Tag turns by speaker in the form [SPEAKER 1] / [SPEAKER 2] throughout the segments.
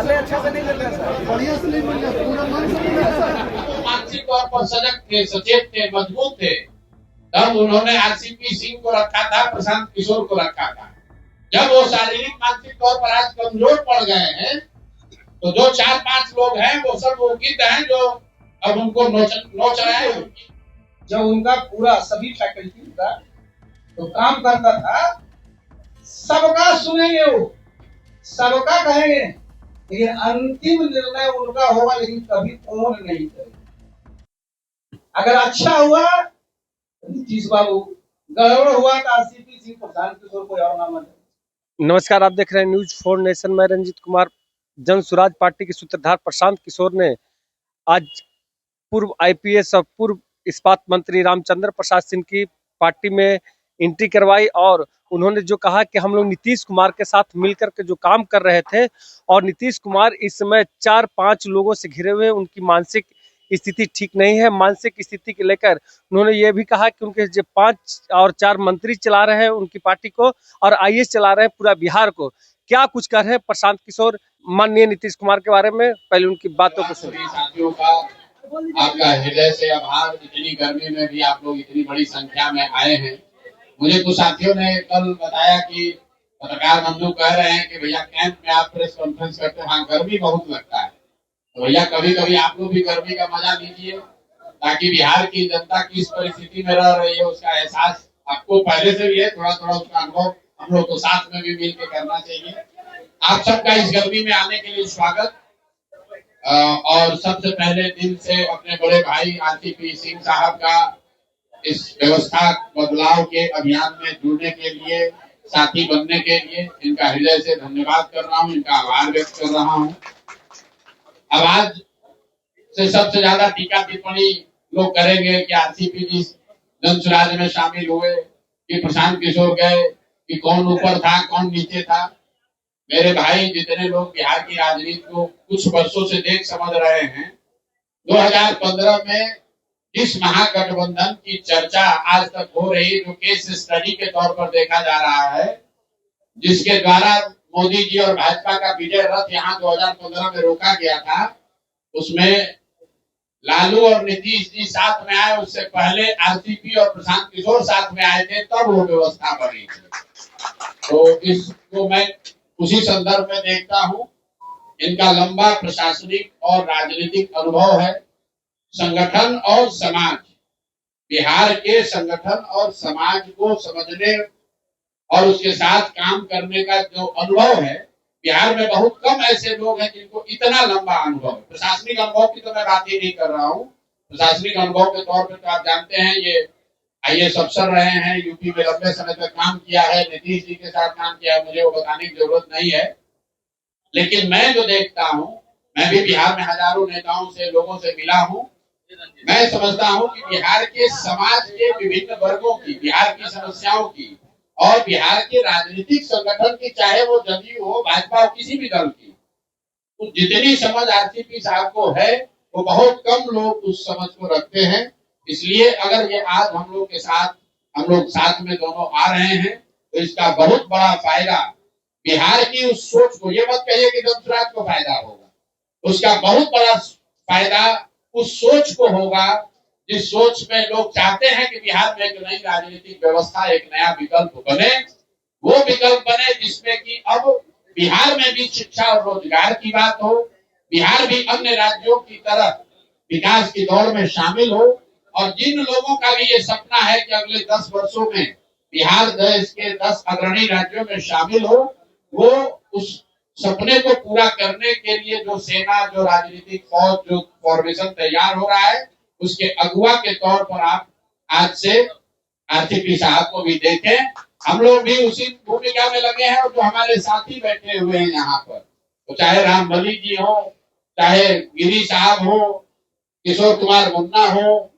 [SPEAKER 1] पहले अच्छे से नहीं मिल रहे सर, बढ़िया से नहीं मिल रहे, पूरा मन से मिल रहा सर।
[SPEAKER 2] मानसिक तौर पर सजग थे, सचेत थे, मजबूत थे, तब उन्होंने आरसीपी सिंह को रखा था, प्रशांत किशोर को रखा था। जब वो शारीरिक मानसिक तौर पर आज कमजोर पड़ गए हैं, तो जो 4-5 लोग हैं वो सब वो गिद्ध हैं जो अब उनको नोच रहे हैं।
[SPEAKER 3] जब उनका पूरा सभी फैकल्टी का तो काम करता था, सबका सुनेंगे, वो सबका कहेंगे, लेकिन अंतिम निर्णय उनका होगा, लेकिन कभी फोन नहीं करेगा। अगर अच्छा हुआ नीतीश बाबू, गड़बड़ हुआ तो आरसीपी सिंह, प्रशांत किशोर, कोई और नाम है।
[SPEAKER 4] नमस्कार, आप देख रहे हैं न्यूज 4 नेशन। में रंजीत कुमार। जन स्वराज पार्टी के सूत्रधार प्रशांत किशोर ने आज पूर्व आईपीएस और पूर्व इस्पात मंत्री रामचंद्र प्रसाद सिंह की पार्टी में एंट्री करवाई और उन्होंने जो कहा कि हम लोग नीतीश कुमार के साथ मिलकर के जो काम कर रहे थे और नीतीश कुमार इस समय 4-5 लोगों से घिरे हुए, उनकी मानसिक स्थिति ठीक नहीं है। मानसिक स्थिति को लेकर उन्होंने ये भी कहा कि उनके जो 5 और 4 मंत्री चला रहे हैं उनकी पार्टी को और आईएएस चला रहे हैं पूरा बिहार को। क्या कुछ कर रहे हैं प्रशांत किशोर माननीय नीतीश कुमार के बारे में, पहले उनकी बातों को सुनिए।
[SPEAKER 2] साथियों का आपका हृदय से आभार, इतनी गर्मी में भी आप लोग इतनी बड़ी संख्या में आए हैं। मुझे कुछ साथियों ने कल बताया कि पत्रकार बंधु कह रहे हैं कि भैया कैंप में आप प्रेस कॉन्फ्रेंस करते हैं, हाँ गर्मी बहुत लगता है, तो भैया कभी कभी आप लोग भी गर्मी का मजा लीजिए, ताकि बिहार की जनता किस परिस्थिति में रह रही है उसका एहसास आपको पहले से भी है, थोड़ा थोड़ा उसका अनुभव हम लोग को साथ में भी मिल के करना चाहिए। आप सबका इस गर्मी में आने के लिए स्वागत। और सबसे पहले दिल से अपने बड़े भाई आरसीपी सिंह साहब का इस व्यवस्था बदलाव के अभियान में जुड़ने के लिए, साथी बनने के लिए इनका हृदय से धन्यवाद कर रहा हूँ, इनका आभार व्यक्त कर रहा हूँ। अब आज से सबसे ज्यादा टीका टिप्पणी लोग करेंगे कि आरसीपी जी जन स्वराज में शामिल हुए, कि प्रशांत किशोर गए, कि कौन ऊपर था कौन नीचे था। मेरे भाई जितने लोग बिहार की राजनीति को कुछ वर्षों से देख समझ रहे हैं, 2015 में जिस महागठबंधन की चर्चा आज तक हो रही, जो केस स्टडी के तौर पर देखा जा रहा है, जिसके द्वारा मोदी जी और भाजपा का विजय रथ यहाँ 2015 में रोका गया था, उसमें लालू और नीतीश जी साथ में आए, उससे पहले आरसीपी और प्रशांत किशोर साथ में आए थे, तब वो व्यवस्था बनी थी। तो इसको मैं उसी संदर्भ में देखता हूँ। इनका लंबा प्रशासनिक और राजनीतिक अनुभव है। संगठन और समाज, बिहार के संगठन और समाज को समझने और उसके साथ काम करने का जो अनुभव है, बिहार में बहुत कम ऐसे लोग हैं जिनको इतना लंबा अनुभव है। प्रशासनिक अनुभव की तो मैं बात ही नहीं कर रहा हूँ। प्रशासनिक अनुभव के तौर पर तो आप जानते हैं, ये आईएएस अफसर रहे हैं, यूपी में लंबे समय तक काम किया है, नीतीश जी के साथ काम किया है, मुझे वो बताने की जरूरत नहीं है। लेकिन मैं जो देखता हूँ, मैं भी बिहार में हजारों नेताओं से, लोगों से मिला हूँ, मैं समझता हूँ कि बिहार के समाज के विभिन्न वर्गों की, बिहार की समस्याओं की और बिहार के राजनीतिक संगठन की, चाहे वो जदयू हो, भाजपा हो, किसी भी दल की, तो जितनी समझ आरसीपी साहब को है, वो बहुत कम लोग उस समझ को रखते हैं। इसलिए अगर ये आज हम लोग के साथ, हम लोग साथ में दोनों आ रहे हैं, तो इसका बहुत बड़ा फायदा बिहार की उस सोच को, ये मत कहिए कि जन स्वराज को फायदा होगा, उसका बहुत बड़ा फायदा उस सोच को होगा, जिस सोच में लोग चाहते हैं कि बिहार में एक नई राजनीतिक व्यवस्था, एक नया विकल्प बने, वो विकल्प बने जिसमें कि अब बिहार में भी शिक्षा और रोजगार की बात हो, बिहार भी अन्य राज्यों की तरह विकास की दौड़ में शामिल हो, और जिन लोगों का भी ये सपना है कि अगले 10 वर्षों में बिहार देश के 10 अग्रणी राज्यों में शामिल हो, वो उस सपने को पूरा करने के लिए जो सेना, जो राजनीतिक फौज, जो फॉर्मेशन तैयार हो रहा है, उसके अगुवा के तौर पर आप आज से आरसीपी साहब को भी देखें। हम लोग भी उसी भूमिका में लगे हैं, और जो हमारे साथी बैठे हुए हैं यहाँ पर, तो चाहे रामबली जी हो, चाहे गिरी साहब हो, किशोर कुमार मुन्ना हो,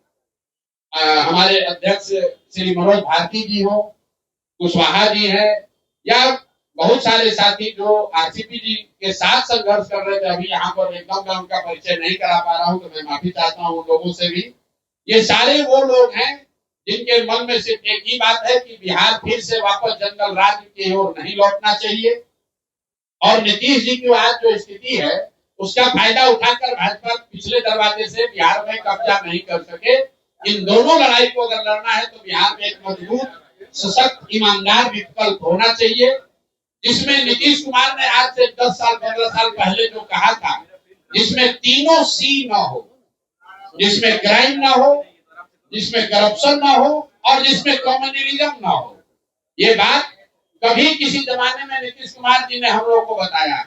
[SPEAKER 2] हमारे अध्यक्ष श्री मनोज भारती जी हो, कुशवाहा जी है, या बहुत सारे साथी जो आरसीपी जी के साथ संघर्ष कर रहे थे। अभी यहाँ पर एकदम मैं उनका परिचय नहीं करा पा रहा हूँ, तो मैं माफी चाहता हूँ उन लोगों से भी। ये सारे वो लोग हैं जिनके मन में सिर्फ एक ही बात है कि बिहार फिर से वापस जंगल राज की ओर नहीं लौटना चाहिए, और नीतीश जी की आज जो स्थिति है उसका फायदा उठाकर भाजपा पिछले दरवाजे से बिहार में कब्जा नहीं कर सके। इन दोनों लड़ाई को अगर लड़ना है तो बिहार में एक मजबूत, सशक्त, ईमानदार विकल्प होना चाहिए, जिसमें नीतीश कुमार ने आज से 10 साल 15 साल पहले जो कहा था, जिसमें तीनों सी न हो, जिसमें क्राइम ना हो, जिसमें करप्शन ना हो और जिसमें कम्युनलिज्म ना हो। ये बात कभी किसी जमाने में नीतीश कुमार जी ने हम लोगों को बताया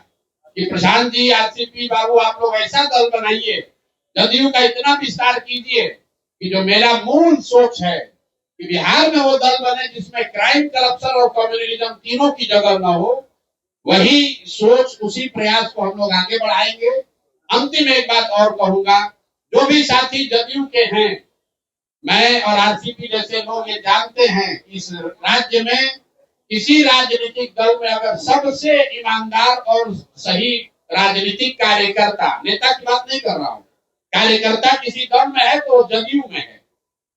[SPEAKER 2] कि प्रशांत जी, आरसीपी बाबू, आप लोग ऐसा दल बनाइए, जदयू का इतना विस्तार कीजिए कि जो मेरा मूल सोच है कि बिहार में वो दल बने जिसमें क्राइम, करप्शन और कम्युनलिज्म तीनों की जगह ना हो। वही सोच, उसी प्रयास को हम लोग आगे बढ़ाएंगे। अंतिम एक बात और कहूंगा, जो भी साथी जदयू के हैं, मैं और आरसीपी जैसे लोग ये जानते हैं कि इस राज्य में किसी राजनीतिक दल में अगर सबसे ईमानदार और सही राजनीतिक कार्यकर्ता, नेता की बात नहीं कर रहा हूं, कार्यकर्ता किसी दल में है तो जदयू में है।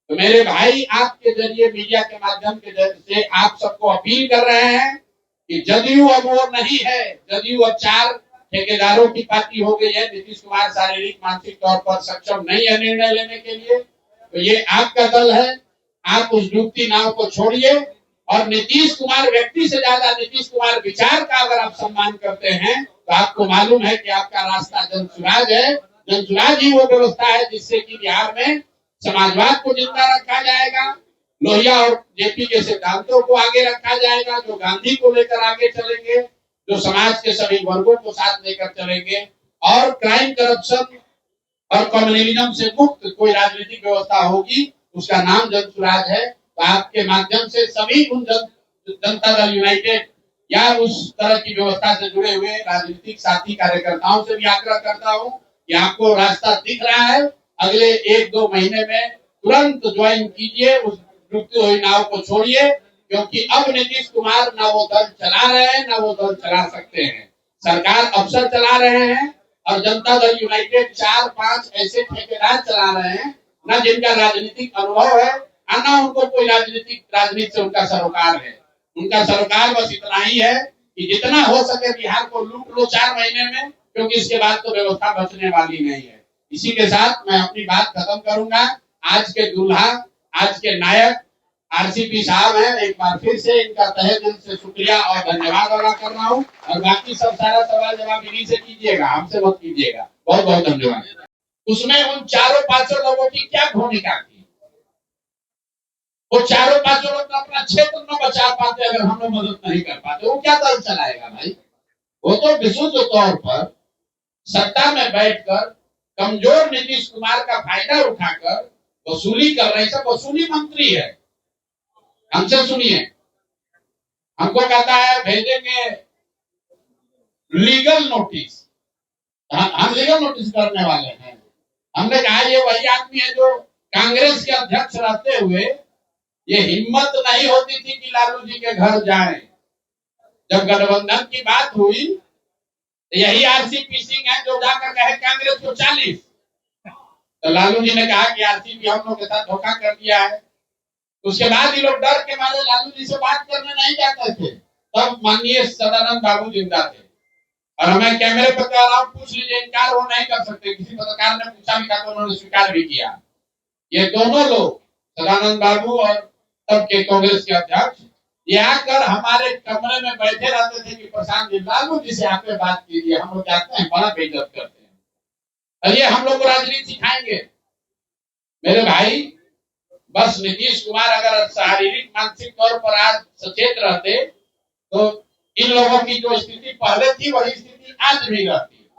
[SPEAKER 2] तो मेरे भाई, आपके जरिए, मीडिया के माध्यम के जरिए आप सबको अपील कर रहे हैं कि जदयू अब वो नहीं है। जदयू अब 4 ठेकेदारों की पार्टी हो गई है। नीतीश कुमार शारीरिक मानसिक तौर पर सक्षम नहीं है निर्णय लेने के लिए, तो ये आपका दल है। आप उस डूबती नाव को छोड़िए और नीतीश कुमार व्यक्ति से ज्यादा नीतीश कुमार विचार का अगर आप सम्मान करते हैं तो आपको मालूम है कि आपका रास्ता जनसुराज है। जनसुराज ही वो व्यवस्था है जिससे कि बिहार में समाजवाद को जिंदा रखा जाएगा, लोहिया और जेपी के सिद्धांतों को आगे रखा जाएगा, जो गांधी को लेकर आगे चलेंगे, जो समाज के सभी वर्गों को साथ लेकर चलेंगे, और क्राइम, करप्शन और कम्युनलिज्म से मुक्त कोई राजनीतिक व्यवस्था होगी, उसका नाम जनसुराज है। तो आपके माध्यम से सभी उन जनता दल यूनाइटेड या उस तरह की व्यवस्था से जुड़े हुए राजनीतिक साथी कार्यकर्ताओं से भी आग्रह करता हूं कि आपको रास्ता दिख रहा है, अगले 1-2 महीने में तुरंत ज्वाइन कीजिए, उस डूबती हुई नाव को छोड़िए, क्योंकि अब नीतीश कुमार ना वो दल चला रहे हैं, ना वो दल चला सकते हैं। सरकार अफसर चला रहे हैं और जनता दल यूनाइटेड 4-5 ऐसे ठेकेदार चला रहे हैं, ना जिनका राजनीतिक अनुभव है, ना उनको कोई राजनीति से उनका सरोकार है। उनका सरोकार बस इतना ही है कि जितना हो सके बिहार को लूट लो 4 महीने में, क्योंकि इसके बाद तो व्यवस्था बचने वाली नहीं है। इसी के साथ मैं अपनी बात खत्म करूंगा। आज के दूल्हा, आज के नायक आरसीपी साहब हैं। एक बार फिर से इनका तहे दिल से शुक्रिया और धन्यवाद अदा कर रहा हूँ। और बाकी सब सारा सवाल जवाब इन्हीं से कीजिएगा, हमसे मत कीजिएगा। बहुत बहुत धन्यवाद। उसमें उन 4-5 लोगों की क्या भूमिका थी? वो 4-5 लोग अपना क्षेत्र न बचा पाते अगर हम लोग मदद नहीं कर पाते, वो क्या दल चलाएगा भाई? वो तो विशुद्ध तौर पर सत्ता में बैठकर कमजोर नीतीश कुमार का फायदा उठाकर वसूली कर रहे। सब वसूली मंत्री है। हमसे सुनिए, हमको कहता है भेजेंगे लीगल नोटिस, हम लीगल नोटिस करने वाले हैं। हमने कहा ये वही आदमी है जो कांग्रेस के अध्यक्ष रहते हुए ये हिम्मत नहीं होती थी कि लालू जी के घर जाएं। जब गठबंधन की बात हुई तो यही आरसीपी सिंह है जो जाकर कहे कांग्रेस को 40। तो लालू जी ने कहा कि आरसीपी हम लोग के साथ धोखा कर दिया है। उसके बाद ये लोग डर के मारे लालू जी से बात करने नहीं जाते थे। तब माननीय सदानंद बाबू जिंदा थे और हमें कैमरे पर कह रहा हूं, पूछ लीजिए, इनकार वो नहीं कर सकते। किसी पत्रकार ने पूछा भी था तो उन्होंने स्वीकार भी किया। ये दोनों लोग, सदानंद बाबू और तब के कांग्रेस के अध्यक्ष, ये आकर हमारे कमरे में बैठे रहते थे कि प्रशांत जी, लालू जी से आपने बात कीजिए, हम लोग चाहते हैं, बड़ा बेइज्जत करते हैं और ये हम लोग को राजनीति सिखाएंगे। मेरे भाई, बस नीतीश कुमार अगर शारीरिक मानसिक तौर पर आज सचेत रहते तो इन लोगों की जो स्थिति पहले थी वही स्थिति आज भी रहती।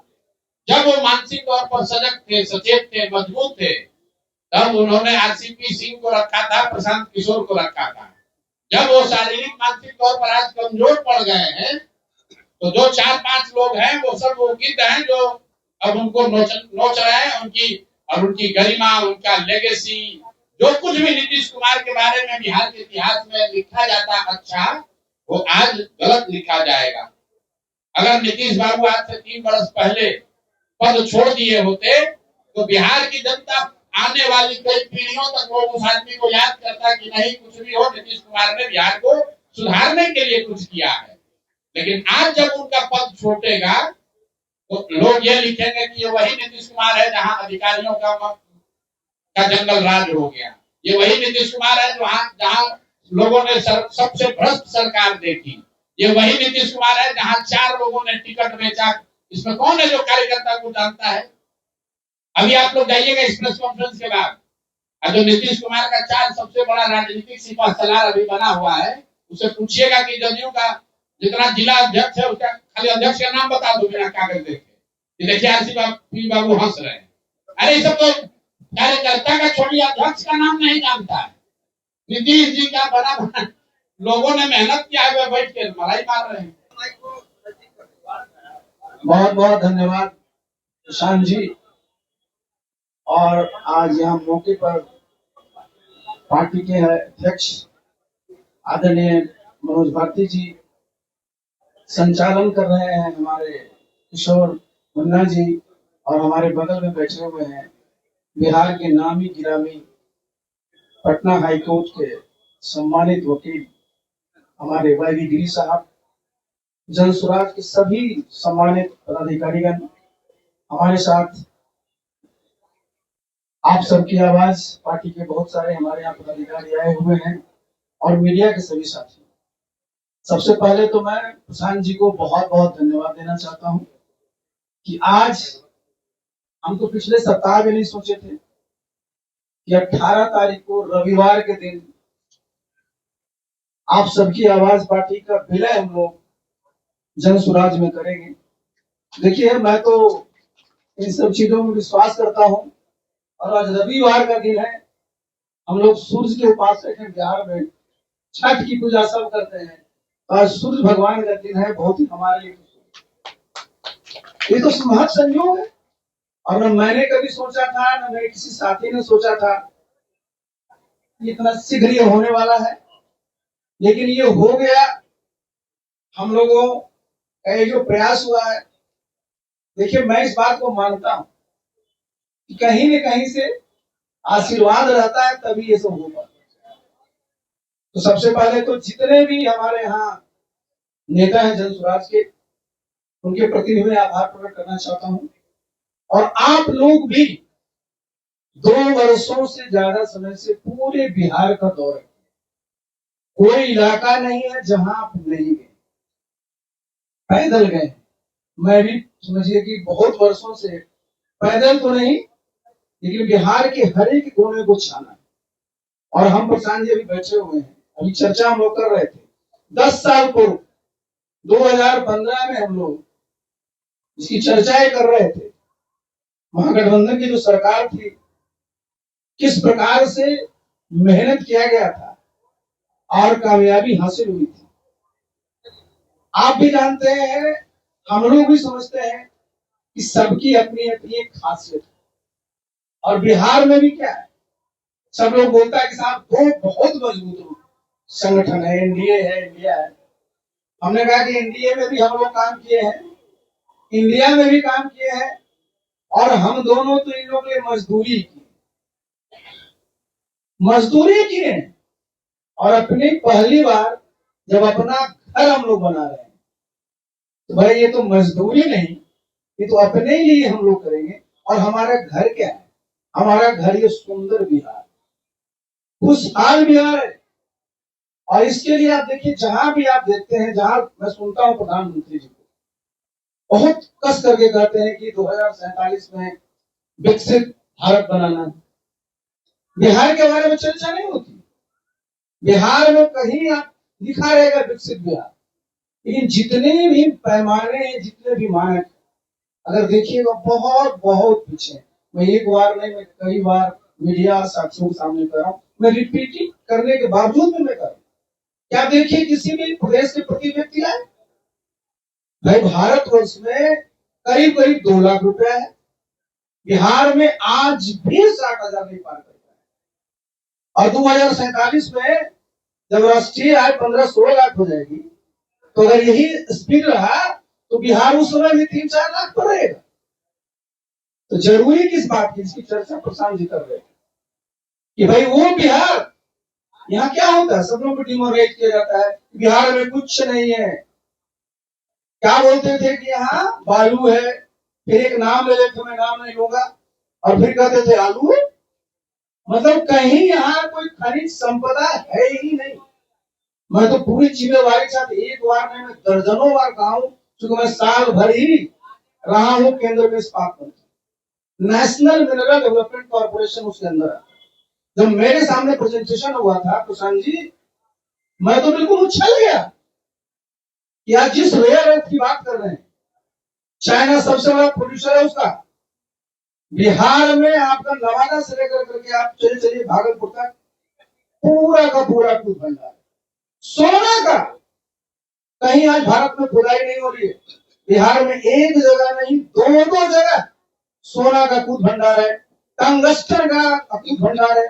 [SPEAKER 2] जब वो मानसिक तौर पर सजग थे, सचेत थे, मजबूत थे, तब उन्होंने आरसीपी सिंह को रखा था, प्रशांत किशोर को रखा था। जब वो शारीरिक मानसिक तौर पर आज कमजोर पड़ गए हैं तो जो 4-5 लोग हैं वो सब वो गिद्ध हैं जो अब उनको नोच रहे हैं। उनकी गरिमा, उनका लेगेसी, जो कुछ भी नीतीश कुमार के बारे में बिहार के इतिहास में लिखा जाता अच्छा, वो आज गलत लिखा जाएगा। अगर नीतीश बाबू आज से 3 वर्ष पहले पद छोड़ दिए होते तो बिहार की जनता आने वाली कई पीढ़ियों तक वो उस आदमी को याद करता कि नहीं, कुछ भी हो, नीतीश कुमार ने बिहार को सुधारने के लिए कुछ किया है। लेकिन आज जब उनका पद छूटेगा तो लोग ये लिखेंगे कि ये वही नीतीश कुमार है जहां अधिकारियों का जंगल राज हो गया। ये वही नीतीश कुमार है जहां लोगों ने सबसे भ्रष्ट सरकार देखी। ये वही नीतीश कुमार है जहां 4 लोगों ने टिकट बेचा। इसमें कौन है जो कार्यकर्ता को जानता है? अभी आप लोग जाइएगा इस प्रेस कॉन्फ्रेंस के बाद, जो नीतीश कुमार का 4 सबसे बड़ा राजनीतिक सिपह सलार अभी बना हुआ है, उसे पूछिएगा कि जदयू का जितना जिला अध्यक्ष है उसका खाली अध्यक्ष का नाम बता दो बिना कागज देखे। देखिए आरसी बाबू हंस रहे हैं। अरे सब तो कार्यकर्ता का छोड़िए, अध्यक्ष का नाम नहीं जानता है। नीतीश जी का बना लोगों ने मेहनत किया है, वे बैठ के मलाई मार रहे हैं।
[SPEAKER 1] बहुत बहुत धन्यवाद प्रशांत जी। और आज यहाँ मौके पर पार्टी के अध्यक्ष आदरणीय मनोज भारती जी संचालन कर रहे हैं, हमारे किशोर मुन्ना जी, और हमारे बगल में बैठे हुए हैं बिहार के नामी गिरामी पटना हाईकोर्ट के सम्मानित वकील हमारे वाईवी गिरी साहब, जन स्वराज के सभी सम्मानित पदाधिकारीगण हमारे साथ। आप सबकी आवाज पार्टी के बहुत सारे हमारे यहाँ पदाधिकारी आए हुए हैं और मीडिया के सभी साथी। सबसे पहले तो मैं प्रशांत जी को बहुत बहुत धन्यवाद देना चाहता हूँ कि आज हम तो पिछले सप्ताह भी नहीं सोचे थे कि 18 तारीख को रविवार के दिन आप सबकी आवाज पार्टी का विलय हम लोग जन स्वराज में करेंगे। देखिए, मैं तो इन सब चीजों में विश्वास करता हूँ, और आज रविवार का दिन है। हम लोग सूर्य के उपासक हैं, बिहार में छठ की पूजा सब करते हैं। आज सूर्य भगवान का दिन है, बहुत ही हमारे लिए ये तो महत संयोग है। और न मैंने कभी सोचा था, न मेरे किसी साथी ने सोचा था इतना शीघ्र ये होने वाला है, लेकिन ये हो गया। हम लोगों का ये जो प्रयास हुआ है, देखिए मैं इस बात को मानता हूं कि कहीं न कहीं से आशीर्वाद रहता है तभी ये सब हो पाता है। तो सबसे पहले तो जितने भी हमारे यहाँ नेता हैं जन स्वराज के, उनके प्रति भी मैं आभार प्रकट करना चाहता हूँ। और आप लोग भी 2 वर्षों से ज्यादा समय से पूरे बिहार का दौरा, कोई इलाका नहीं है जहां आप नहीं गए, पैदल गए। मैं भी समझिए कि बहुत वर्षों से पैदल तो नहीं, लेकिन बिहार के हर एक कोने को छाना है। और हम प्रशांत जी अभी बैठे हुए हैं, अभी चर्चा हम लोग कर रहे थे 10 साल पूर्व 2015 में हम लोग इसकी चर्चाएं कर रहे थे। महागठबंधन की जो सरकार थी, किस प्रकार से मेहनत किया गया था और कामयाबी हासिल हुई थी, आप भी जानते हैं, हम लोग भी समझते हैं कि सबकी अपनी अपनी एक खासियत है। और बिहार में भी क्या है, सब लोग बोलता है कि साहब 2 बहुत मजबूत संगठन है, एनडीए है, इंडिया है। हमने कहा कि एनडीए में भी हम लोग काम किए हैं, इंडिया में भी काम किए हैं, और हम दोनों तो इन लोगों ने मजदूरी की है। और अपनी पहली बार जब अपना घर हम लोग बना रहे हैं, तो भाई ये तो मजदूरी नहीं, ये तो अपने लिए हम लोग करेंगे। और हमारा घर क्या है? हमारा घर ये सुंदर बिहार, खुशहाल बिहार है। और इसके लिए आप देखिए, जहां भी आप देखते हैं, जहां मैं सुनता हूं प्रधानमंत्री जी को बहुत कस करके कहते हैं कि 2047 में विकसित भारत बनाना, बिहार के बारे में चर्चा नहीं होती। बिहार में कहीं आप लिखा रहेगा विकसित बिहार, लेकिन जितने भी पैमाने हैं, जितने भी मानक, अगर देखिएगा बहुत बहुत पीछे। मैं एक बार नहीं, मैं कई बार मीडिया साथियों के सामने कर रहा हूँ, मैं रिपीटिंग करने के बावजूद भी मैं कर रहा हूँ। क्या देखिए किसी भी प्रदेश के प्रति व्यक्ति आए, भाई भारतवर्ष में करीब करीब 2 लाख रुपया है, बिहार में आज भी 60,000 नहीं पार करता है। और 2047 में जब राष्ट्रीय आय 15-16 लाख हो जाएगी, तो अगर यही स्पीड रहा तो बिहार उस समय में 3-4 लाख पर रहेगा। तो जरूरी किस बात की, इसकी चर्चा प्रशांत जी कर रहे हैं कि भाई वो बिहार, यहाँ क्या होता है, सब लोग को डिमोरलाइज किया जाता है, बिहार में कुछ नहीं है। क्या बोलते थे कि यहाँ बालू है, फिर एक नाम ले लेते, मैं नाम नहीं लूंगा, और फिर कहते थे आलू। मतलब कहीं यहाँ कोई खनिज संपदा है ही नहीं। मैं तो पूरी जिम्मेवारी के साथ एक बार नहीं, मैं दर्जनों बार कहा हूं, क्योंकि मैं साल भर ही रहा हूं केंद्र में इस्पात मंत्री, नेशनल मिनरल डेवलपमेंट कॉर्पोरेशन उसके अंदर है। जब मेरे सामने प्रेजेंटेशन हुआ था प्रशांत जी, मैं तो बिल्कुल उछल गया कि आज जिस रेयर अर्थ की बात कर रहे हैं, चाइना सबसे बड़ा प्रोड्यूसर है उसका, बिहार में आपका नवादा से लेकर करके आप चले चलिए भागलपुर तक पूरा का पूरा दूध भंडार है सोना का। कहीं आज भारत में खुदाई नहीं हो रही है, बिहार में एक जगह नहीं दो जगह सोना का कूद भंडार है, टंगस्टन का कूद भंडार है,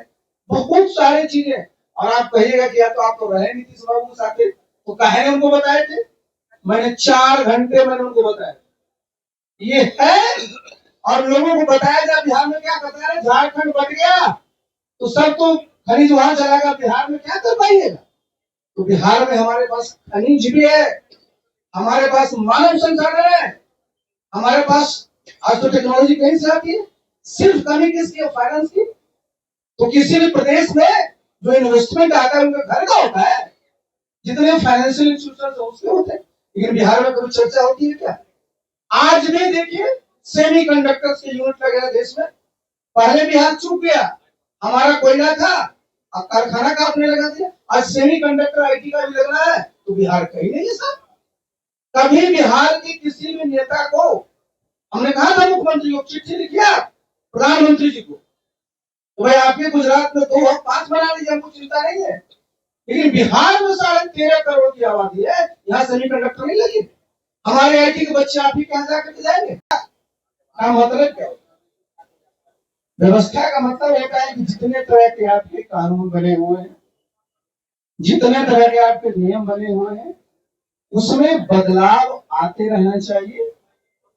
[SPEAKER 1] बहुत सारी चीजें। और आप कहिएगा कि या तो आप तो रहे नीतीश बाबू के साथ, तो काहे ने उनको बताए थे? मैंने 4 घंटे मैंने उनको बताया ये है, और लोगों को बताया जाए बिहार में क्या बता रहे, झारखंड बट गया तो सब तो खनिज वहां चलाएगा, बिहार में क्या कर पाइएगा? तो बिहार में हमारे पास खनिज भी है, हमारे पास मानव संसाधन है, हमारे पास आज तो टेक्नोलॉजी कहीं से आती है। सिर्फ कमी किसकी है? फाइनेंस की। तो किसी भी प्रदेश में जो इन्वेस्टमेंट आता है उनका घर का होता है, जितने फाइनेंशियल इंस्टीट्यूशन उसके होते हैं, लेकिन बिहार में कभी चर्चा होती है क्या? आज भी देखिए सेमी कंडक्टर्स के यूनिट लगे हैं देश में, पहले बिहार चूक गया, हमारा कोयला था, अब कारखाना का अपने लगा दिया, आज सेमी कंडक्टर आईटी का भी लग रहा है, तो बिहार कहीं नहीं है साहब। कभी बिहार के किसी भी नेता को हमने कहा था मुख्यमंत्री को चिट्ठी लिखिया प्रधानमंत्री जी को, तो भाई आपके गुजरात में 2 और 5 बना लीजिए, हमको चिंता नहीं है, लेकिन बिहार में 13.5 करोड़ की आबादी है, यहाँ सेमी कंडक्टर नहीं लगी। हमारे आईटी के बच्चे आप ही कहां जाकर जाएंगे? का मतलब क्या होता है? व्यवस्था का मतलब होता है कि जितने तरह के आपके कानून बने हुए हैं, जितने तरह के आपके नियम बने हुए हैं, उसमें बदलाव आते रहना चाहिए।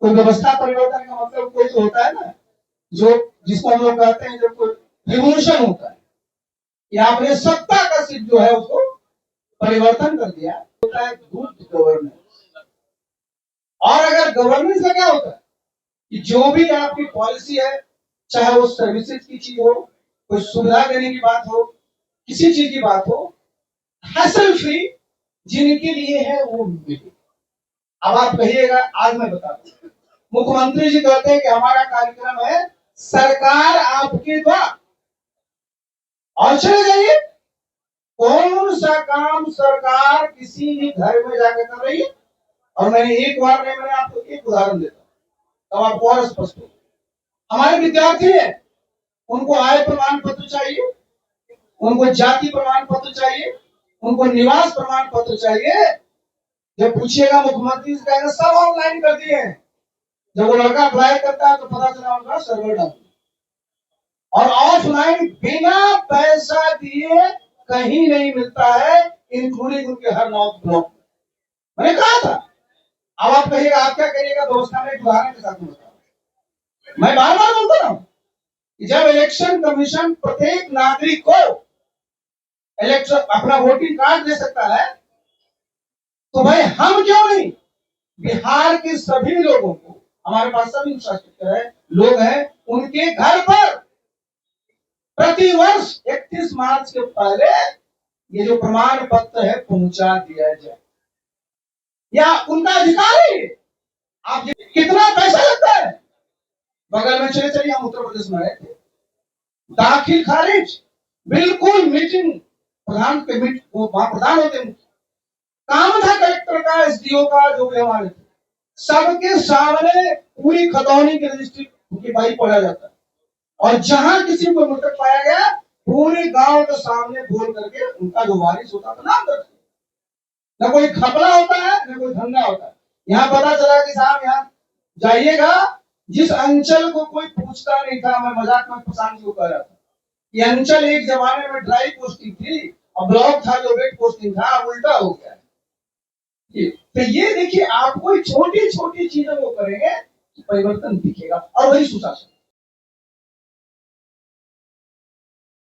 [SPEAKER 1] कोई व्यवस्था परिवर्तन का मतलब कोई तो होता है ना, जो जिसको हम लोग कहते हैं जब कोई रिवोल्यूशन होता है, या आपने सत्ता का सिर्फ जो है उसको परिवर्तन कर दिया, होता है गुड गवर्नेंस। और अगर गवर्नेंस का क्या होता है कि जो भी आपकी पॉलिसी है, चाहे वो सर्विसेज की चीज हो, कोई सुविधा देने की बात हो, किसी चीज की बात हो, हैसल फ्री जिनके लिए है वो मिले। अब आप कहिएगा, आज मैं बता दूं, मुख्यमंत्री जी कहते हैं कि हमारा कार्यक्रम है सरकार आपके द्वार, और चले जाइए, कौन सा काम सरकार किसी भी घर में जाकर कर रही है? और मैंने एक बार नहीं, मैंने आपको एक उदाहरण देता हूं, तब आपको और स्पष्ट हो। हमारे विद्यार्थी है, उनको आय प्रमाण पत्र चाहिए, उनको जाति प्रमाण पत्र चाहिए, उनको निवास प्रमाण पत्र चाहिए। जब पूछिएगा मुख्यमंत्री से कहेंगे सब ऑनलाइन कर दिए हैं। जब वो लड़का अप्लाई करता है तो पता चला उनका सर्वर डाउन, और ऑफलाइन बिना पैसा दिए कहीं नहीं मिलता है, इंक्लूडिंग उनके हर 9 ब्लॉक। मैंने कहा था, अब आप कहिएगा आप क्या करिएगा? व्यवस्था में एक उदाहरण के साथ बताऊं, मैं बार बार बोलता रहा हूं कि जब इलेक्शन कमीशन प्रत्येक नागरिक को इलेक्शन अपना वोटिंग कार्ड दे सकता है, तो भाई हम क्यों नहीं बिहार के सभी लोगों को, हमारे पास सभी इंफ्रास्ट्रक्चर है, लोग हैं, उनके घर पर प्रति वर्ष 31 मार्च के पहले ये जो प्रमाण पत्र है पहुंचा दिया जाए, या उनका अधिकार है। आप कितना पैसा लगता है? बगल में चले चलिए, हम उत्तर प्रदेश में रहे थे, दाखिल खारिज बिल्कुल मीटिंग प्रधान के वहां प्रधान होते हैं, काम था कलेक्टर का, एसडीओ का, जो भी हमारे थे, सबके सामने पूरी खतौनी की रजिस्ट्री की फाइल पढ़ा जाता है, और जहां किसी को मृतक पाया गया पूरे गांव के सामने बोल करके उनका जो वारिस होता था नाम दर्ज, न कोई खपला होता है न कोई धंधा होता है। यहाँ पता चला कि साहब यहाँ जाइएगा, जिस अंचल को कोई पूछता नहीं था, मैं मजाक में प्रशांत को कह रहा था, ये अंचल एक जमाने में ड्राई पोस्टिंग थी और ब्लॉक था जो वेट पोस्टिंग था, उल्टा हो गया। तो ये देखिए, आप कोई छोटी छोटी चीजों को करेंगे परिवर्तन दिखेगा, और वही सुशासन।